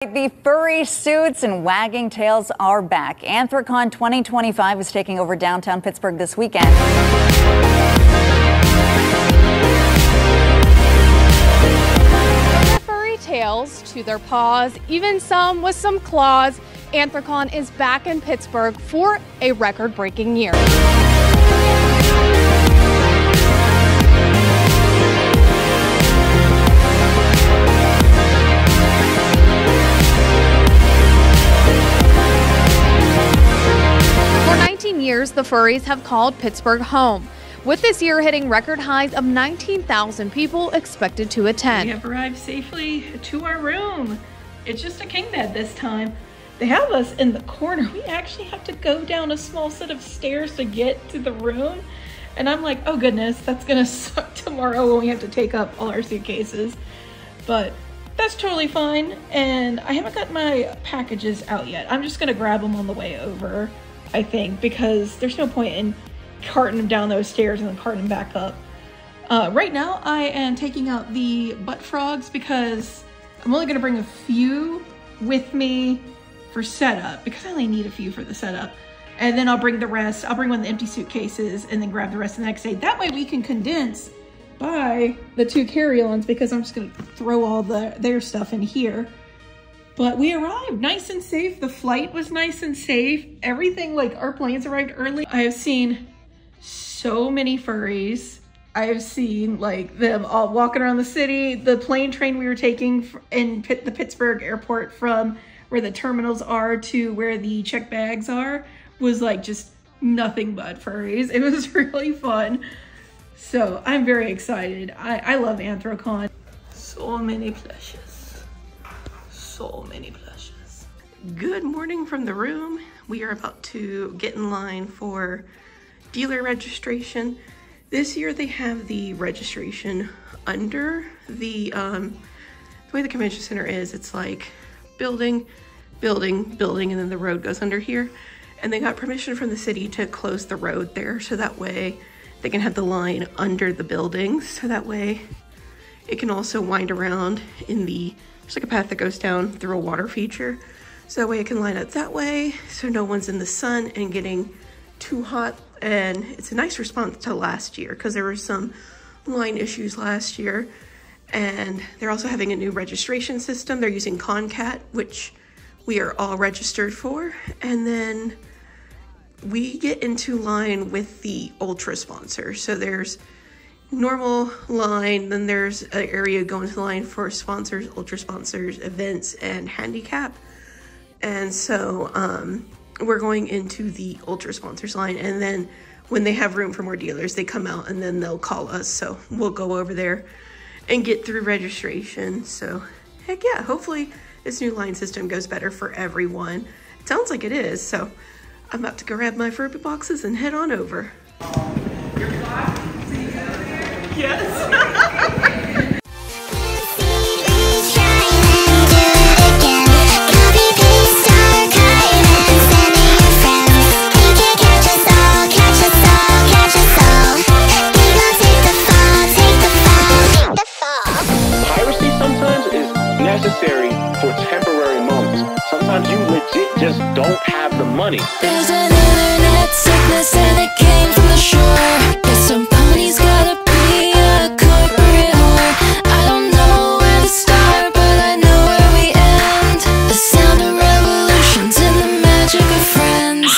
The furry suits and wagging tails are back. Anthrocon 2025 is taking over downtown Pittsburgh this weekend. From their furry tails to their paws, even some with some claws, Anthrocon is back in Pittsburgh for a record-breaking year. For 19 years, the furries have called Pittsburgh home, with this year hitting record highs of 19,000 people expected to attend. We have arrived safely to our room. It's just a king bed this time. They have us in the corner. We actually have to go down a small set of stairs to get to the room. And I'm like, oh goodness, that's gonna suck tomorrow when we have to take up all our suitcases. But that's totally fine. And I haven't got my packages out yet. I'm just gonna grab them on the way over, I think, because there's no point in carting them down those stairs and then carting them back up. Right now, I am taking out the butt frogs because I'm only gonna bring a few with me for setup because I only need a few for the setup. And then I'll bring the rest. I'll bring one of the empty suitcases and then grab the rest the next day. That way we can condense by the 2 carry-ons because I'm just gonna throw all their stuff in here. But we arrived nice and safe. The flight was nice and safe. Everything, like our planes arrived early. I have seen so many furries. I have seen like them all walking around the city. The plane train we were taking in the Pittsburgh airport from where the terminals are to where the check bags are was like just nothing but furries. It was really fun. So I'm very excited. I love Anthrocon. So many plushes. So many plushes. Good morning from the room. We are about to get in line for dealer registration. This year they have the registration under the way the convention center is. It's like building, building, building, and then the road goes under here. And they got permission from the city to close the road there so that way they can have the line under the buildings. So that way it can also wind around in there's like a path that goes down through a water feature. So that way it can line up that way so no one's in the sun and getting too hot. And it's a nice response to last year because there were some line issues last year. And they're also having a new registration system. They're using Concat, which we are all registered for. And then we get into line with the ultra sponsors. So there's normal line, then there's an area going to the line for sponsors, ultra sponsors, events, and handicap. And so we're going into the ultra sponsors line, and then when they have room for more dealers, they come out and then they'll call us. So we'll go over there and get through registration. So heck yeah, hopefully this new line system goes better for everyone. It sounds like it is. So I'm about to grab my Furby boxes and head on over. Yes. Necessary for temporary moments. Sometimes you legit just don't have the money. There's an internet sickness and it came from the shore. Guess somebody's gotta be a corporate whore. I don't know where to start, but I know where we end. The sound of revolutions and the magic of friends.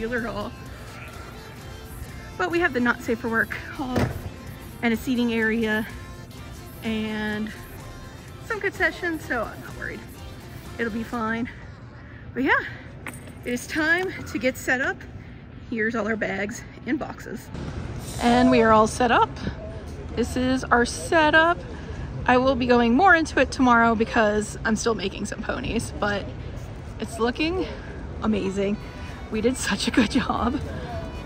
dealer haul. But we have the not safe for work haul and a seating area and some concessions, so I'm not worried. It'll be fine. But yeah, it is time to get set up. Here's all our bags and boxes. And we are all set up. This is our setup. I will be going more into it tomorrow because I'm still making some ponies, but it's looking amazing. We did such a good job.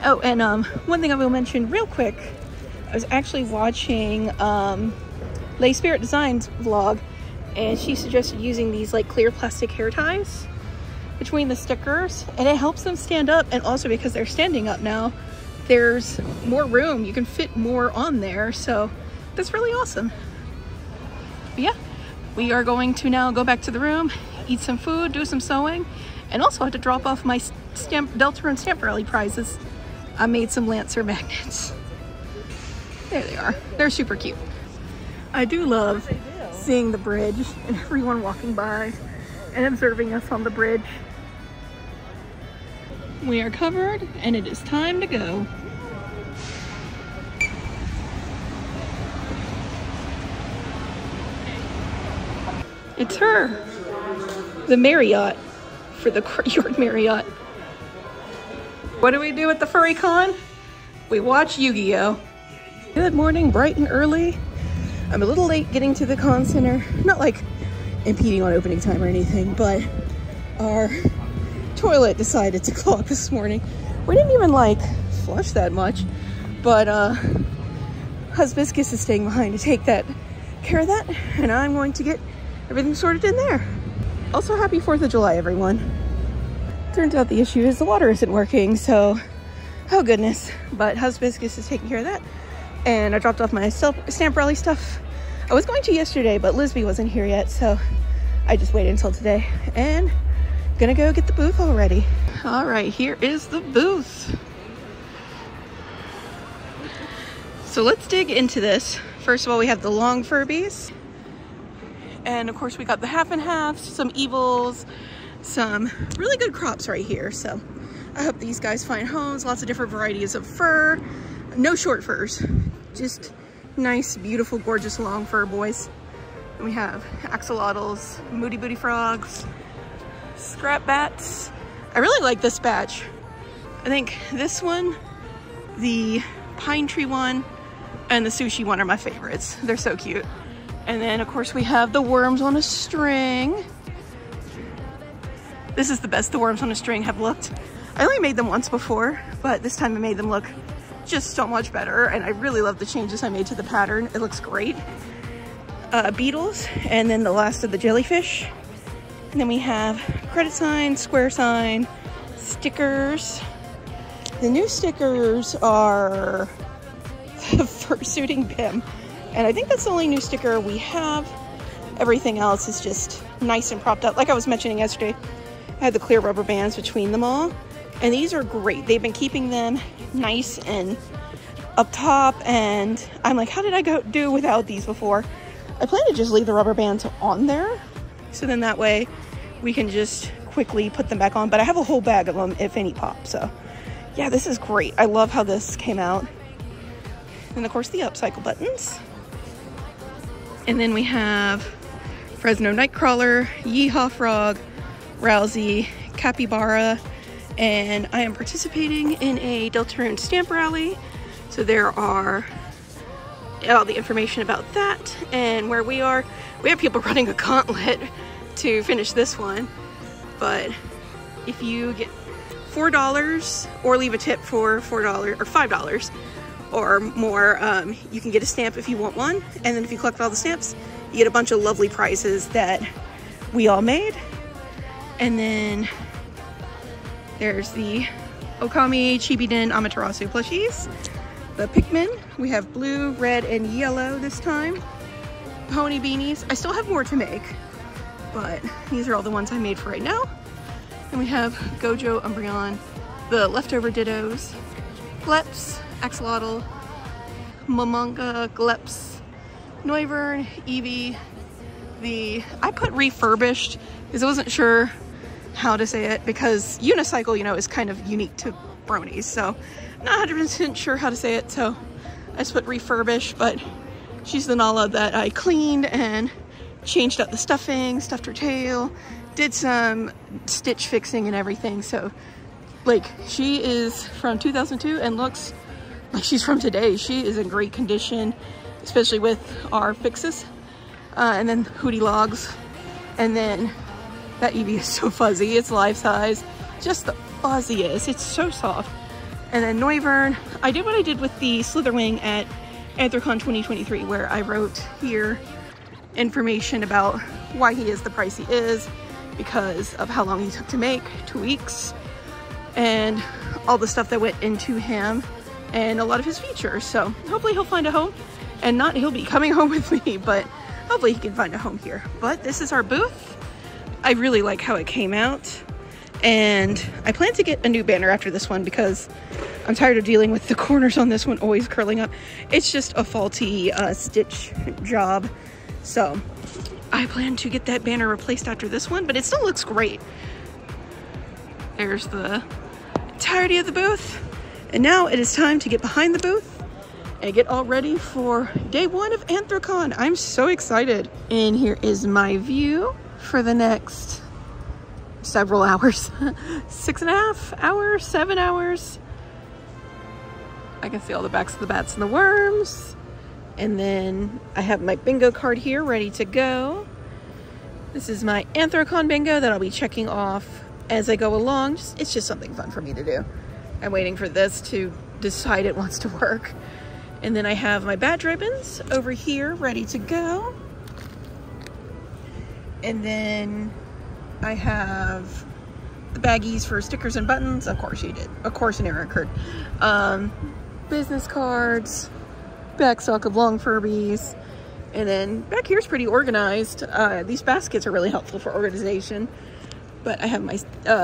Oh, and one thing I will mention real quick, I was actually watching Lay Spirit Designs vlog, and she suggested using these like clear plastic hair ties between the stickers, and it helps them stand up, and also because they're standing up now, there's more room. You can fit more on there, so that's really awesome. But yeah, we are going to now go back to the room, eat some food, do some sewing, and also have to drop off my Deltarune Stamp Rally prizes. I made some Lancer magnets. There they are. They're super cute. I do love seeing the bridge and everyone walking by and observing us on the bridge. We are covered and it is time to go. It's her, the Marriott, for the Courtyard Marriott. What do we do at the Furry Con? We watch Yu-Gi-Oh! Good morning, bright and early. I'm a little late getting to the con center. Not like impeding on opening time or anything, but our toilet decided to clog this morning. We didn't even like flush that much, but Hibiscus is staying behind to take care of that, and I'm going to get everything sorted in there. Also, happy 4th of July, everyone. Turns out the issue is the water isn't working, so oh goodness. But Hibiscus is taking care of that. And I dropped off my Stamp Rally stuff. I was going to yesterday, but Lisby wasn't here yet, so I just waited until today. And gonna go get the booth all ready. All right, here is the booth. So let's dig into this. First of all, we have the long Furbies. And of course we got the half and halves, some evils, some really good crops right here. So I hope these guys find homes, lots of different varieties of fur. No short furs, just nice, beautiful, gorgeous long fur boys. And we have axolotls, moody booty frogs, scrap bats. I really like this batch. I think this one, the pine tree one, and the sushi one are my favorites. They're so cute. And then of course we have the worms on a string. This is the best the worms on a string have looked. I only made them once before, but this time I made them look just so much better, and I really love the changes I made to the pattern. It looks great. Beetles, and then the last of the jellyfish. And then we have credit sign, square sign, stickers. The new stickers are the fursuiting Bim, and I think that's the only new sticker we have. Everything else is just nice and propped up. Like I was mentioning yesterday, I had the clear rubber bands between them all, and these are great. They've been keeping them nice and up top, and I'm like, how did I do without these before? I plan to just leave the rubber bands on there, so then that way we can just quickly put them back on, but I have a whole bag of them if any pop. So yeah, this is great. I love how this came out. And of course the upcycle buttons. And then we have Fresno Nightcrawler, Yeehaw Frog, Rousey, Capybara, and I am participating in a Deltarune Stamp Rally. So there are all the information about that and where we are. We have people running a gauntlet to finish this one, but if you get $4 or leave a tip for $4 or $5 or more, you can get a stamp if you want one, and then if you collect all the stamps, you get a bunch of lovely prizes that we all made. And then there's the Okami Chibiden Amaterasu plushies. The Pikmin, we have blue, red, and yellow this time. Pony beanies, I still have more to make, but these are all the ones I made for right now. And we have Gojo, Umbreon, the leftover dittos, Gleps, Axolotl, Momonga, Gleps, Noivern, Eevee. I put refurbished because I wasn't sure how to say it, because unicycle, you know, is kind of unique to bronies. So not 100% sure how to say it, so I just put refurbish, but she's the Nala that I cleaned and changed up the stuffing, stuffed her tail, did some stitch fixing and everything. So like, she is from 2002 and looks like she's from today. She is in great condition, especially with our fixes. And then Hootie Logs. And then that Evie is so fuzzy. It's life size. Just the fuzziest. It's so soft. And then Noivern. I did what I did with the Slitherwing at Anthrocon 2023, where I wrote here information about why he is the price he is, because of how long he took to make, 2 weeks, and all the stuff that went into him and a lot of his features. So hopefully he'll find a home, and not he'll be coming home with me, but hopefully he can find a home here. But this is our booth. I really like how it came out, and I plan to get a new banner after this one because I'm tired of dealing with the corners on this one always curling up. It's just a faulty stitch job. So I plan to get that banner replaced after this one, but it still looks great. There's the entirety of the booth. And now it is time to get behind the booth and get all ready for day one of Anthrocon. I'm so excited. And here is my view for the next several hours. 6.5 hours, 7 hours. I can see all the backs of the bats and the worms. And then I have my bingo card here ready to go. This is my Anthrocon bingo that I'll be checking off as I go along. It's just something fun for me to do. I'm waiting for this to decide it wants to work. And then I have my badge ribbons over here ready to go. And then I have the baggies for stickers and buttons. Of course you did. Of course an error occurred. Business cards, backstock of long Furbies, and then back here's pretty organized. These baskets are really helpful for organization. But I have my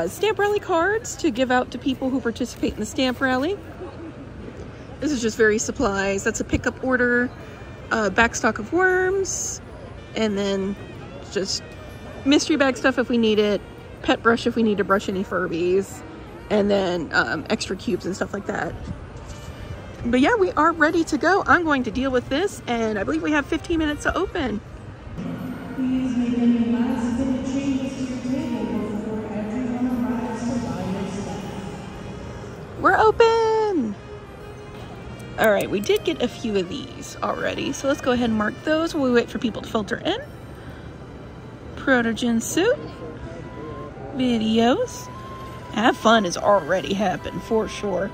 stamp rally cards to give out to people who participate in the stamp rally. This is just various supplies. That's a pickup order, backstock of worms, and then just mystery bag stuff if we need it, pet brush if we need to brush any Furbies, and then extra cubes and stuff like that. But yeah, we are ready to go. I'm going to deal with this, and I believe we have 15 minutes to open. Please make any last minute changes to your table before everyone arrives to buy your stuff. We're open! Alright, we did get a few of these already, so let's go ahead and mark those while we wait for people to filter in. Protogen suit. Videos. Have fun has already happened for sure.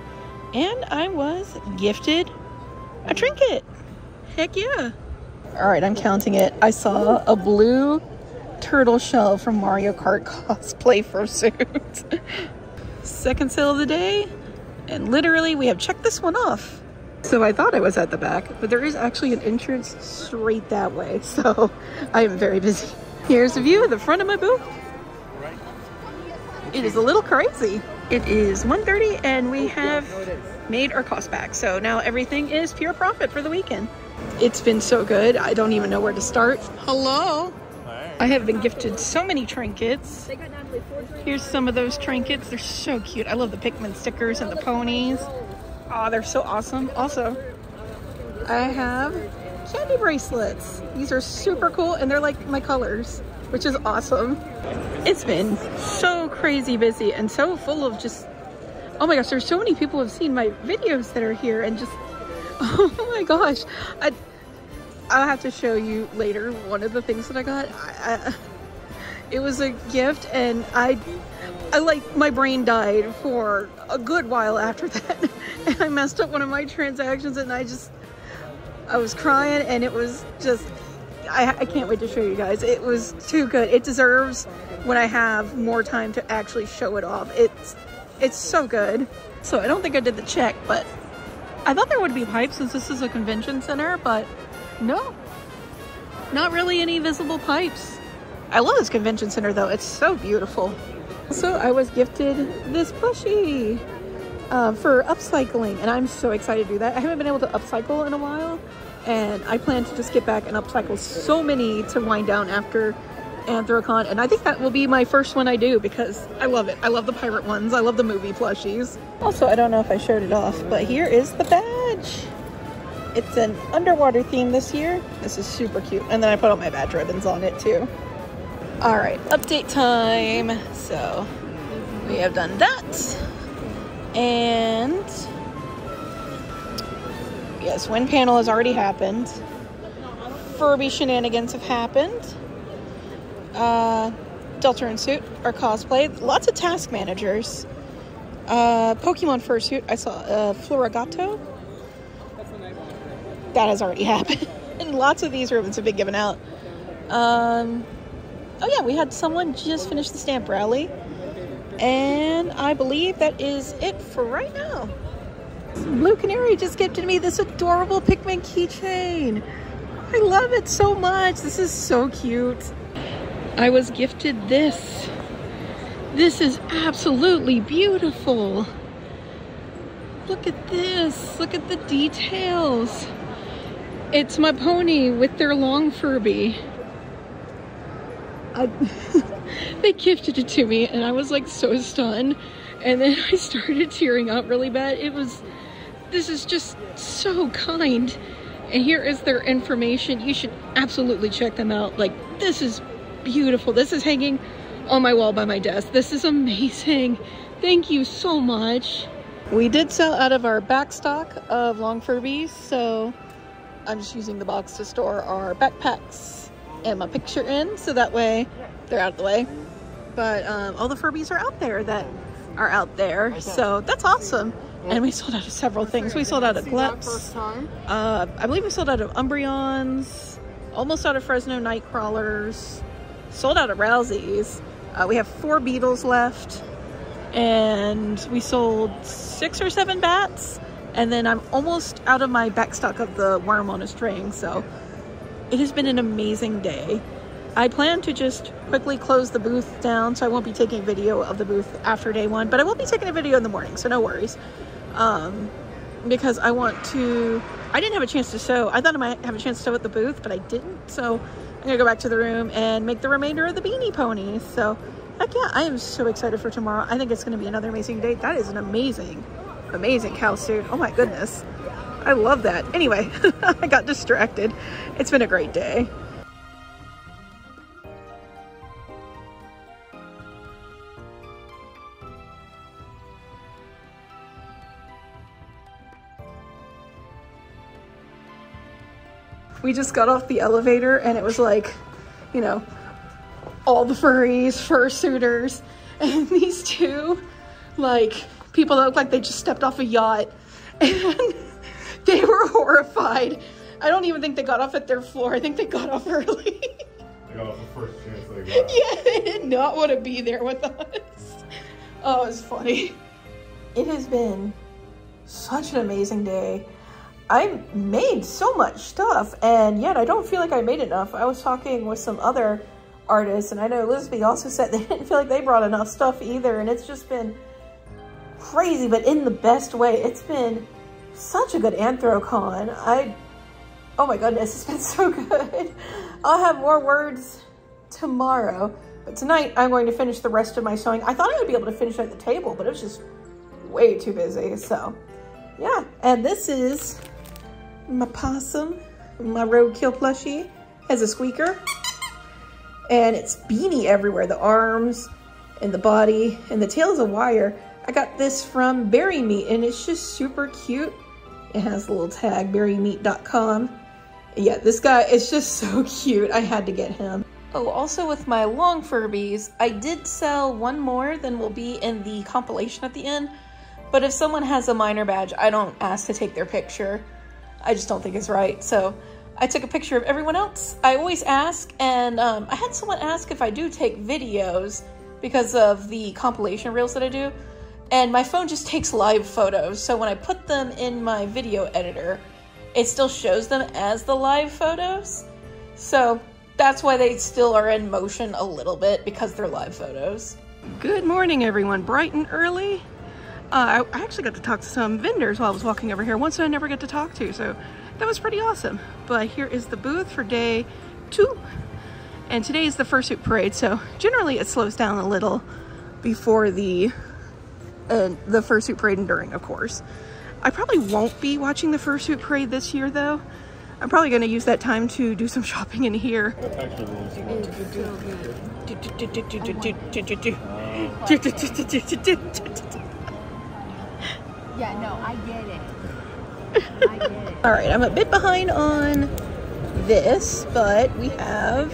And I was gifted a trinket. Heck yeah. Alright, I'm counting it. I saw a blue turtle shell from Mario Kart cosplay fursuit. Second sale of the day. And literally we have checked this one off. So I thought I was at the back, but there is actually an entrance straight that way. So I am very busy. Here's a view of the front of my booth. It is a little crazy. It is 1:30 and we have made our cost back. So now everything is pure profit for the weekend. It's been so good. I don't even know where to start. Hello. I have been gifted so many trinkets. Here's some of those trinkets. They're so cute. I love the Pikmin stickers and the ponies. Oh, they're so awesome. Also, I have candy bracelets. These are super cool and they're like my colors, which is awesome. It's been so crazy busy and so full of just, oh my gosh, there's so many people who have seen my videos that are here and just, oh my gosh. I'll have to show you later one of the things that I got. It was a gift and I like, my brain died for a good while after that. And I messed up one of my transactions and I was crying and it was just, I can't wait to show you guys. It was too good. It deserves when I have more time to actually show it off. It's so good. So I don't think I did the check, but I thought there would be pipes since this is a convention center, but no, not really any visible pipes. I love this convention center though. It's so beautiful. So I was gifted this plushie for upcycling and I'm so excited to do that. I haven't been able to upcycle in a while and I plan to just get back and upcycle so many to wind down after Anthrocon, and I think that will be my first one I do because I love it. I love the pirate ones. I love the movie plushies. Also, I don't know if I showed it off, but here is the badge. It's an underwater theme this year. This is super cute. And then I put all my badge ribbons on it too. All right, update time. So we have done that. And yes, wind panel has already happened. Furby shenanigans have happened. Deltarune suit or cosplay. Lots of task managers. Pokemon fursuit. I saw Florigato. That has already happened. And lots of these ribbons have been given out. Oh yeah, we had someone just finish the stamp rally. And I believe that is it for right now. Blue Canary just gifted me this adorable Pikmin keychain. I love it so much. This is so cute. I was gifted this. This is absolutely beautiful. Look at this. Look at the details. It's my pony with their long Furby. They gifted it to me and I was like so stunned. And then I started tearing up really bad. This is just so kind. And here is their information. You should absolutely check them out. Like, this is beautiful. This is hanging on my wall by my desk. This is amazing. Thank you so much. We did sell out of our back stock of long Furbies, so I'm just using the box to store our backpacks and my picture in, so that way they're out of the way. But all the Furbies are out there that are out there, so that's awesome. And we sold out of several things. We sold out of Gleps. I believe we sold out of Umbreons, almost out of Fresno Nightcrawlers, sold out of Rouseys. We have 4 Beetles left, and we sold 6 or 7 Bats. And then I'm almost out of my backstock of the Worm on a String, so it has been an amazing day. I plan to just quickly close the booth down, so I won't be taking video of the booth after day 1, but I will be taking a video in the morning, so no worries. Because I didn't have a chance to sew. I thought I might have a chance to sew at the booth, but I didn't, so I'm gonna go back to the room and make the remainder of the beanie ponies. So heck yeah, I am so excited for tomorrow. I think it's gonna be another amazing day. That is an amazing cow suit. Oh my goodness, I love that. Anyway, I got distracted. It's been a great day. We just got off the elevator and it was like, you know, all the furries, fursuiters, and these 2, like, people that look like they just stepped off a yacht, and they were horrified. I don't even think they got off at their floor. I think they got off early. They got off the first chance they got. Yeah, they did not want to be there with us. Oh, it's funny. It has been such an amazing day. I made so much stuff, and yet I don't feel like I made enough. I was talking with some other artists, and I know Elizabeth also said they didn't feel like they brought enough stuff either, and it's just been crazy, but in the best way. It's been such a good Anthrocon. Oh my goodness, it's been so good. I'll have more words tomorrow, but tonight I'm going to finish the rest of my sewing. I thought I would be able to finish at the table, but it was just way too busy, so yeah. And this is my possum, my roadkill plushie. Has a squeaker, and it's beanie everywhere, the arms and the body, and the tail is a wire. I got this from Berry Meat, and it's just super cute. It has a little tag, berrymeat.com. Yeah, this guy is just so cute. I had to get him. Oh, also with my long Furbies, I did sell 1 more than will be in the compilation at the end. But if someone has a minor badge, I don't ask to take their picture. I just don't think it's right. So I took a picture of everyone else. I always ask, and I had someone ask if I do take videos because of the compilation reels that I do. And my phone just takes live photos. So when I put them in my video editor, it still shows them as the live photos. So that's why they still are in motion a little bit, because they're live photos. Good morning, everyone. Bright and early. I actually got to talk to some vendors while I was walking over here, ones that I never get to talk to, so that was pretty awesome. But here is the booth for day 2, And today is the fursuit parade, so generally it slows down a little before the fursuit parade and during, of course. I probably won't be watching the fursuit parade this year, though. I'm probably going to use that time to do some shopping in here. Yeah, no, I get it. I get it. All right, I'm a bit behind on this, but we have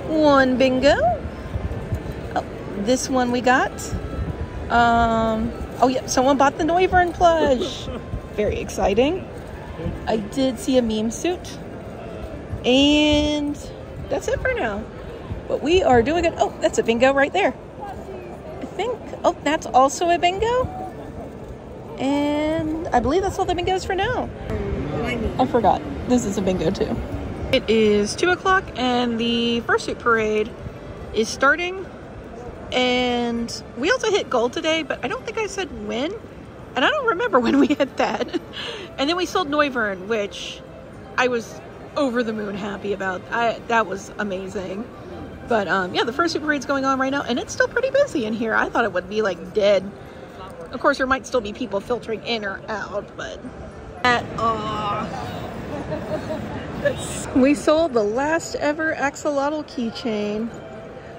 one bingo. Oh, this one we got. Oh yeah, someone bought the Noivern plush. Very exciting. I did see a meme suit. And that's it for now. But we are doing it. Oh, that's a bingo right there. I think, oh, that's also a bingo. And I believe that's all the bingos for now. I forgot. This is a bingo too. It is 2 o'clock and the fursuit parade is starting. And we also hit gold today, but I don't think I said when. And I don't remember when we hit that. And then we sold Noivern, which I was over the moon happy about. That was amazing. But yeah, the fursuit parade's going on right now, and it's still pretty busy in here. I thought it would be like dead. Of course, there might still be people filtering in or out, but we sold the last ever axolotl keychain.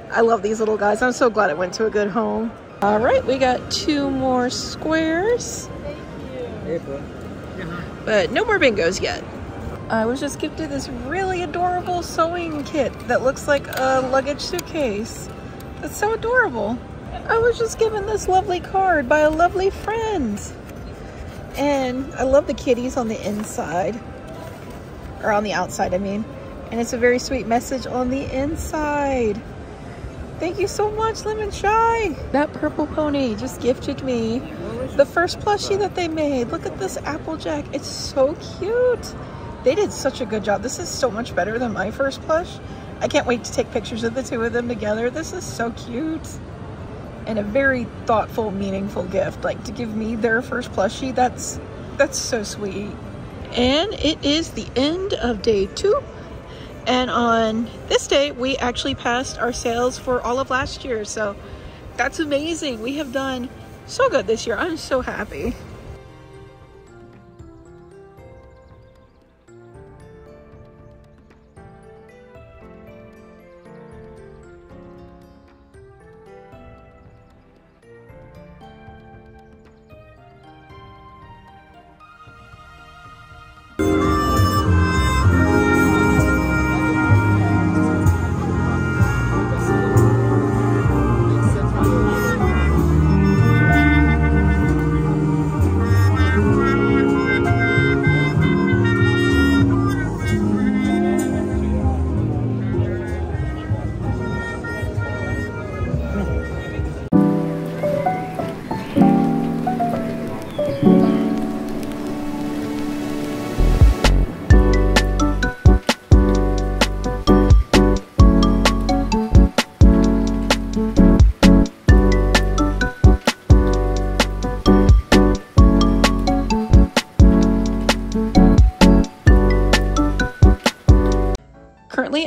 I love these little guys. I'm so glad it went to a good home. All right, we got 2 more squares. But no more bingos yet. I was just gifted this really adorable sewing kit that looks like a luggage suitcase. That's so adorable. I was just given this lovely card by a lovely friend. And I love the kitties on the inside. Or on the outside, I mean. And it's a very sweet message on the inside. Thank you so much, Lemon Shy. That purple pony just gifted me the first plushie that they made. Look at this Applejack. It's so cute. They did such a good job. This is so much better than my first plush. I can't wait to take pictures of the 2 of them together. This is so cute. And a very thoughtful, meaningful gift. Like, to give me their first plushie, that's so sweet. And it is the end of day 2. And on this day, we actually passed our sales for all of last year. So that's amazing. We have done so good this year. I'm so happy.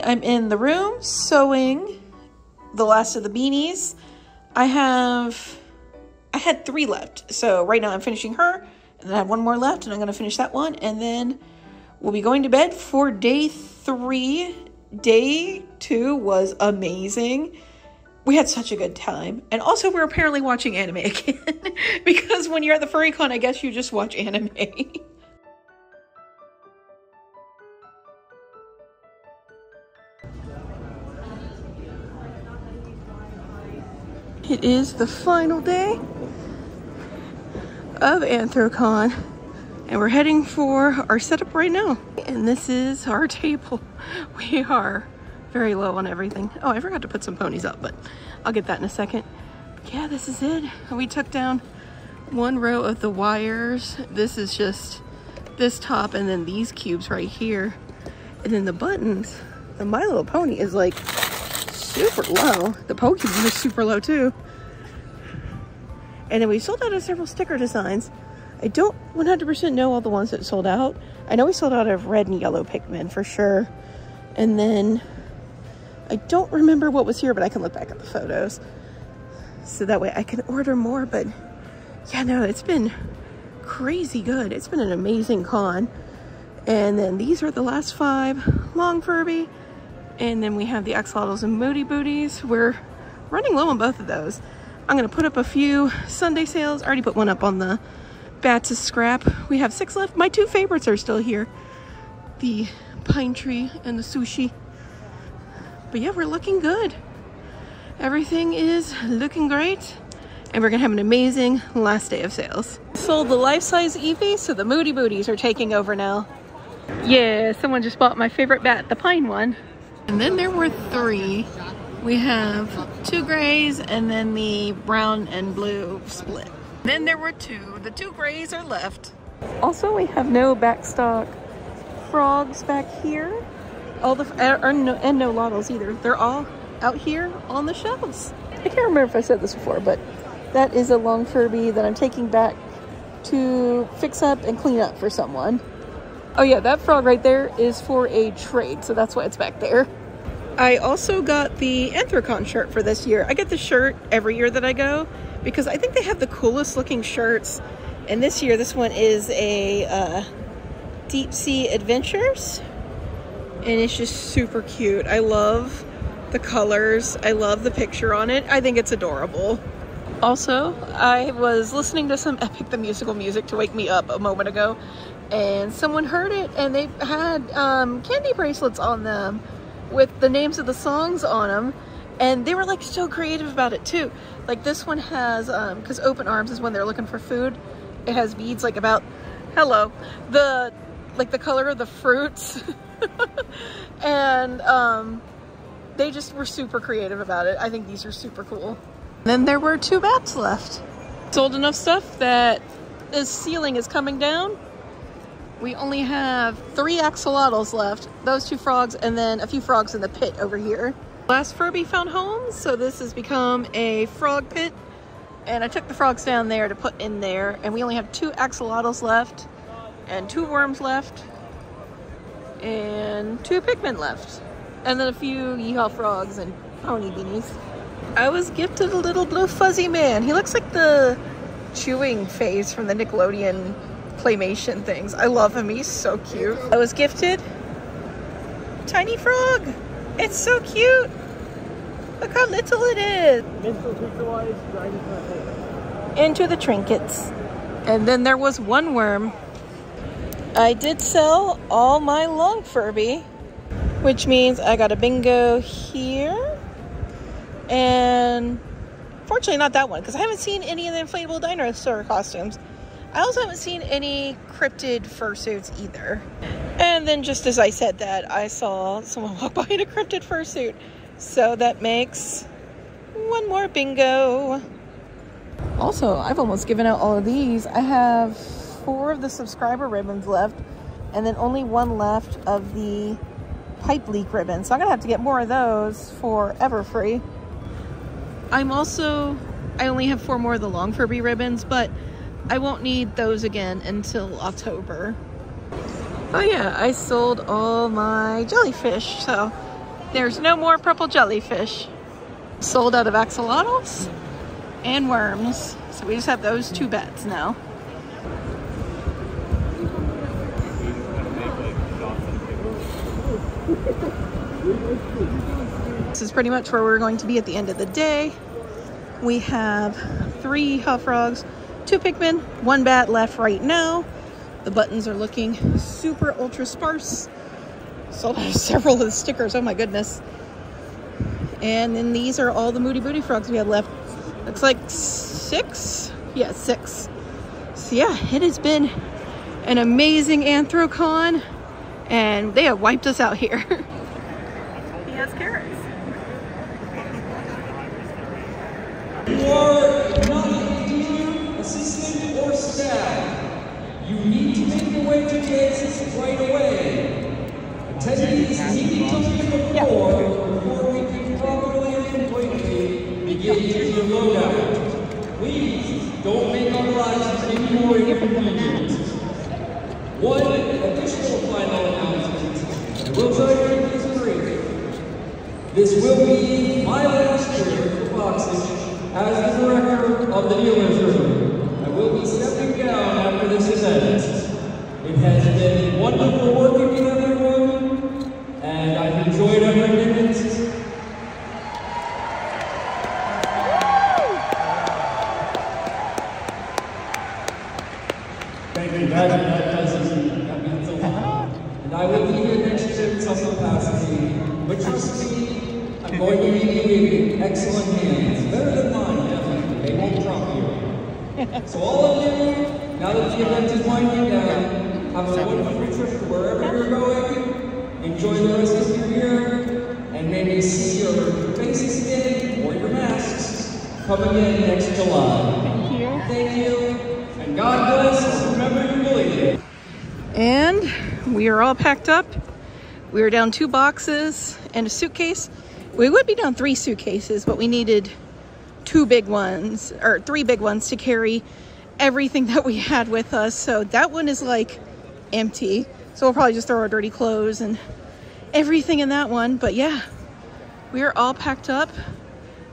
I'm in the room sewing the last of the beanies. I had 3 left. So right now I'm finishing her, and then I have 1 more left, and I'm going to finish that one, and then we'll be going to bed for day 3. Day 2 was amazing. We had such a good time. And also we're apparently watching anime again because when you're at the furry con, I guess you just watch anime. It is the final day of Anthrocon, and we're heading for our setup right now. And this is our table. We are very low on everything. Oh, I forgot to put some ponies up, but I'll get that in a second. But yeah, this is it. We took down 1 row of the wires. This is just this top, and then these cubes right here. And then the buttons. The My Little Pony is like super low. The Pokemon is super low too. And then we sold out of several sticker designs. I don't 100% know all the ones that sold out. I know we sold out of red and yellow Pikmin for sure. And then I don't remember what was here, but I can look back at the photos. So that way I can order more. But yeah, no, it's been crazy good. It's been an amazing con. And then these are the last 5 long Furby. And then we have the axolotls and moody booties. We're running low on both of those. I'm gonna put up a few Sunday sales. I already put one up on the Bats' scrap. We have 6 left. My 2 favorites are still here. The pine tree and the sushi. But yeah, we're looking good. Everything is looking great. And we're gonna have an amazing last day of sales. Sold the life-size Eevee, so the moody booties are taking over now. Yeah, someone just bought my favorite bat, the pine one. And then there were 3. We have 2 grays and then the brown and blue split. Then there were 2. The 2 grays are left. Also, we have no backstock frogs back here. All the and no lottles either. They're all out here on the shelves. I can't remember if I said this before, but that is a long Furby that I'm taking back to fix up and clean up for someone. Oh yeah, that frog right there is for a trade, so that's why it's back there. I also got the Anthrocon shirt for this year. I get the shirt every year that I go because I think they have the coolest looking shirts. And this year, this one is a Deep Sea Adventures. And it's just super cute. I love the colors. I love the picture on it. I think it's adorable. Also, I was listening to some Epic the Musical music to wake me up a moment ago. And someone heard it and they had candy bracelets on them with the names of the songs on them, and they were like so creative about it too. Like this one has because open arms is when they're looking for food, it has beads like about the color of the fruits. And they just were super creative about it. I think these are super cool. Then there were 2 bats left. Sold enough stuff that the ceiling is coming down. We only have 3 axolotls left, those 2 frogs, and then a few frogs in the pit over here. Last Furby found homes, so this has become a frog pit. And I took the frogs down there to put in there, and we only have 2 axolotls left, and 2 worms left, and 2 Pikmin left. And then a few yeehaw frogs and pony beanies. I was gifted a little blue fuzzy man. He looks like the chewing face from the Nickelodeon claymation things. I love him. He's so cute. I was gifted tiny frog. It's so cute. Look how little it is. Into the trinkets. And then there was 1 worm. I did sell all my long Furby, which means I got a bingo here. And fortunately not that one, because I haven't seen any of the inflatable dinosaur costumes. I also haven't seen any cryptid fursuits either. And then just as I said that, I saw someone walk by in a cryptid fursuit. So that makes 1 more bingo. Also, I've almost given out all of these. I have 4 of the subscriber ribbons left, and then only 1 left of the pipe leak ribbon. So I'm gonna have to get more of those for Everfree. I only have 4 more of the long Furby ribbons, but I won't need those again until October. Oh yeah, I sold all my jellyfish, so there's no more purple jellyfish. Sold out of axolotls and worms, so we just have those 2 bats now. This is pretty much where we're going to be at the end of the day. We have 3 hot frogs, 2 Pikmin, 1 bat left right now. The buttons are looking super ultra sparse. Sold out several of the stickers, oh my goodness. And then these are all the Moody Booty frogs we have left. Looks like 6? Yeah, 6. So yeah, it has been an amazing Anthrocon, and they have wiped us out here. He has carrots. You are not a dealer, assistant, or staff. You need to make your way to the exits right away. Attendees need to look at the floor before we can properly and quickly begin your loadout. We please don't make our lives any more inconvenient. One additional final announcement. I will tell you this great. This will be my last year for boxing as the director of the dealer's room. I will be stepping down after this event. It has been wonderful working with everyone, and I've enjoyed every minute. Thank you. That means a lot. And I will be here next year in some capacity. But trust me, I'm going to be in excellent hands. Better than mine, definitely. They won't drop you. So all of you, now that the event is winding down, have a wonderful trip to wherever you're going. Enjoy the rest of your year, and may we see your faces again or your masks come again next July. Thank you. Thank you, and God bless. Remember you believe it. And we are all packed up. We are down 2 boxes and a suitcase. We would be down 3 suitcases, but we needed 2 big ones, or 3 big ones to carry everything that we had with us. So that one is like empty. So we'll probably just throw our dirty clothes and everything in that one. But yeah, we are all packed up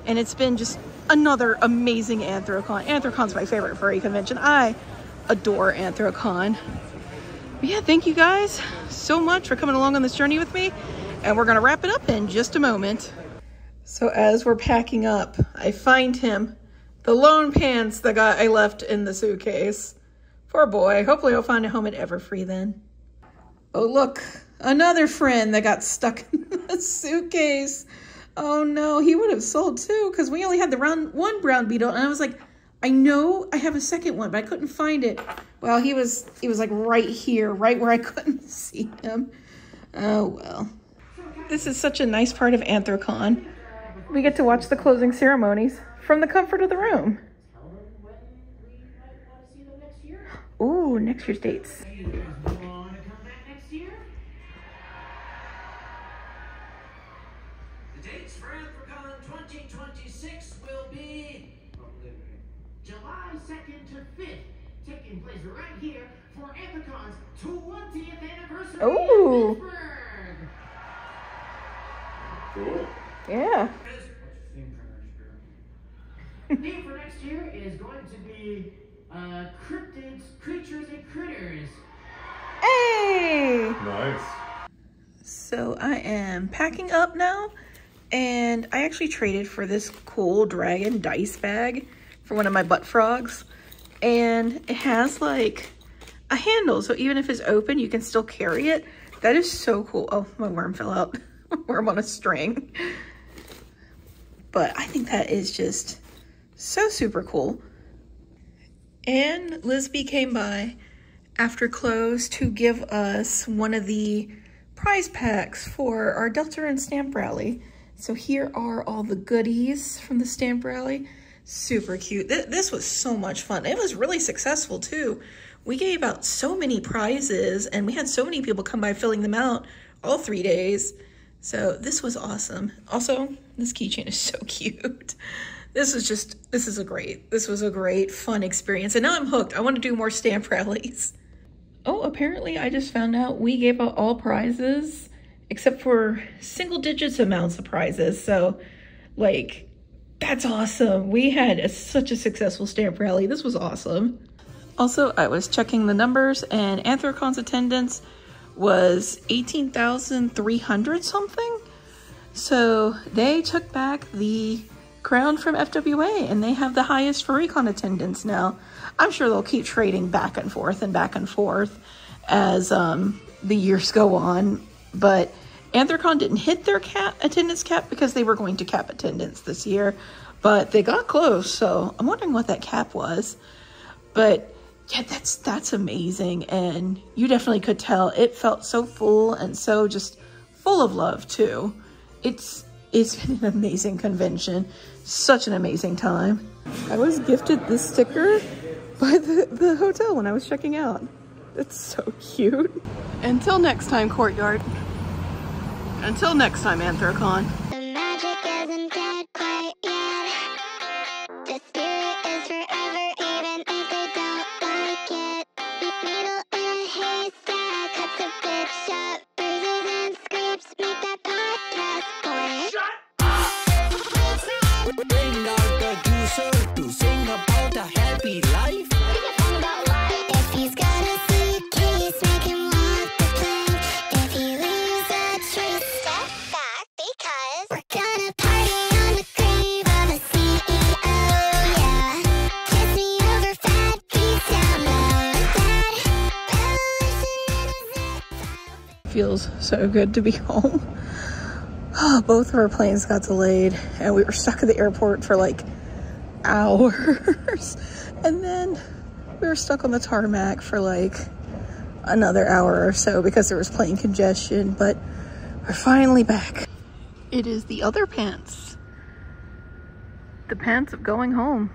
and it's been just another amazing Anthrocon. Anthrocon's my favorite furry convention. I adore Anthrocon. But yeah, thank you guys so much for coming along on this journey with me. And we're gonna wrap it up in just a moment. So as we're packing up, I find him. The lone pants that I left in the suitcase. Poor boy. Hopefully he'll find a home at Everfree then. Oh look, another friend that got stuck in the suitcase. Oh no, he would have sold too because we only had the one brown beetle, and I was like, I know I have a second one, but I couldn't find it. Well, he was like right here, right where I couldn't see him. Oh well. This is such a nice part of Anthrocon. We get to watch the closing ceremonies from the comfort of the room. Ooh, next year's dates. The dates for Anthrocon 2026 will be July 2nd to 5th, taking place right here for Anthrocon's 20th anniversary in Pittsburgh. Cool. Yeah. The theme for next year is going to be cryptids, creatures, and critters. Hey! Nice. So I am packing up now, and I actually traded for this cool dragon dice bag for one of my butt frogs, and it has like a handle, so even if it's open, you can still carry it. That is so cool. Oh, my worm fell out. Worm on a string. But I think that is just so super cool. And Lisby came by after close to give us one of the prize packs for our Delta stamp rally. So here are all the goodies from the stamp rally. Super cute. This was so much fun. It was really successful too. We gave out so many prizes and we had so many people come by filling them out all 3 days. So this was awesome. Also, this keychain is so cute. This was a great fun experience. And now I'm hooked. I want to do more stamp rallies. Oh, apparently I just found out we gave out all prizes except for single digits amounts of prizes. So like, that's awesome. We had such a successful stamp rally. This was awesome. Also, I was checking the numbers and Anthrocon's attendance was 18,300 something. So they took back the crown from FWA and they have the highest furrycon attendance now. I'm sure they'll keep trading back and forth as the years go on. But Anthrocon didn't hit their attendance cap because they were going to cap attendance this year, but they got close. So I'm wondering what that cap was. But yeah, that's amazing. And you definitely could tell it felt so full and so just full of love too. It's been an amazing convention. Such an amazing time. I was gifted this sticker by the hotel when I was checking out. It's so cute. Until next time, Courtyard. Until next time, Anthrocon. The magic isn't dead quite yet. The spirit is forever. feels so good to be home. Oh, both of our planes got delayed and we were stuck at the airport for like hours. And then we were stuck on the tarmac for like another hour or so because there was plane congestion, but we're finally back. It is the other pants. The pants of going home.